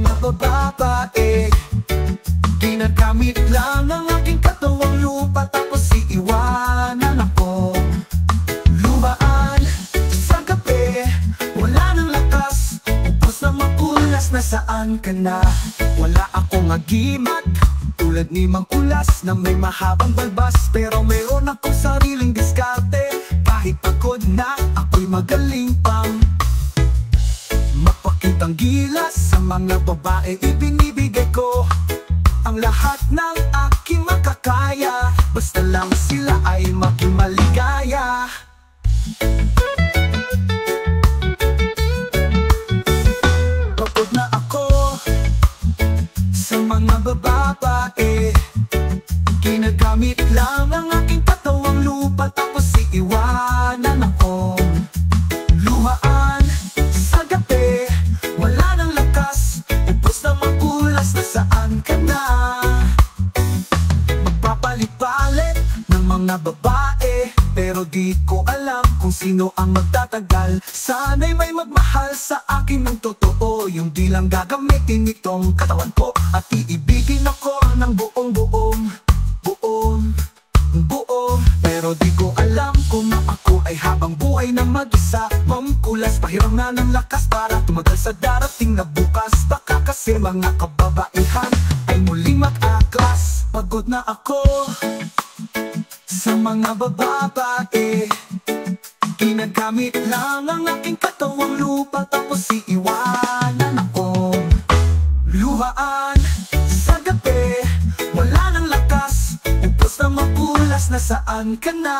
mga babae. Ginagamit lang ang aking katawang lupa, tapos iiwanan ako. Lumaan sa gabi, wala nang lakas, upos na mapulas, nasaan ka na? Wala akong agimat, tulad ni Mang Ulas na may mahabang balbas. Pero mayroon akong sariling diskarte, kahit pagod na, ako'y magaling pang mapakitang gilas. Sa mga babae ibinibigay ko ang lahat ng aking makakaya, basta lang sila ay maging maligaya. Pagod na ako sa mga babae. Ginagamit lang ang aking katawang lupa, tapos iiwanan ako. Luhaan sa gabi, wala nang lakas, upos na magulas, nasaan ka na? Magpapalit-palit ng mga babae, pero di ko alam kung sino ang magtatagal. Sana'y may magmahal sa akin ng totoo, yung di lang gagamitin itong katawan ko, at iibigin ako ng buo. Pero di ko alam kung ako ay habang buhay na mag-isa. Mamkulas, pahiram na ng lakas para tumagal sa darating na bukas. Baka kasi mga kababaihan ay muling mag-aklas. Pagod na ako sa mga babae. Ginagamit lang ang aking katawang lupa, tapos iiwanan ako. Luhaan sa gabi, wala nang lakas, upos na mapulas, nasaan ka na?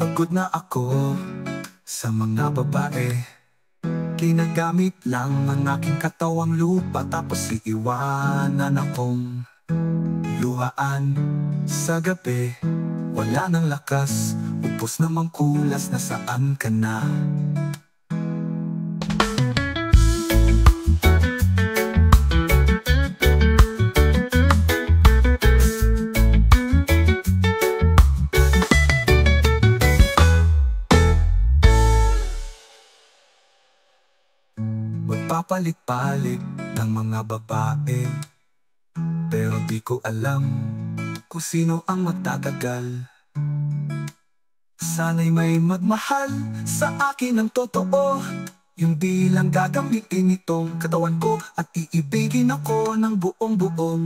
Pagod na ako sa mga babae. Ginagamit lang ang aking katawang lupa, tapos iiwanan akong luhaan sa gabi. Wala nang lakas, upos na mangkulas, nasaan ka na? Magpapalit-palit ng mga babae, pero di ko alam kung sino ang magtatagal. Sana'y may magmahal sa akin ng totoo, yung di lang gagamitin itong katawan ko, at iibigin ako ng buong.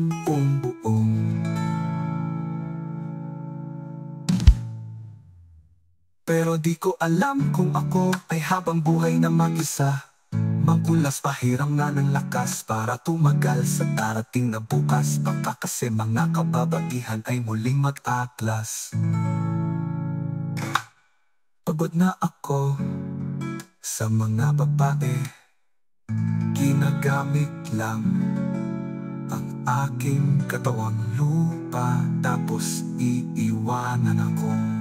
Pero di ko alam kung ako ay habang buhay na mag-isa. Mangkulas, pahiram nga ng lakas para tumagal sa darating na bukas. Baka kasi mga kababaihan ay muling mag-aklas. Pagod na ako sa mga babae. Ginagamit lang ang aking katawang lupa, tapos iiwanan ako.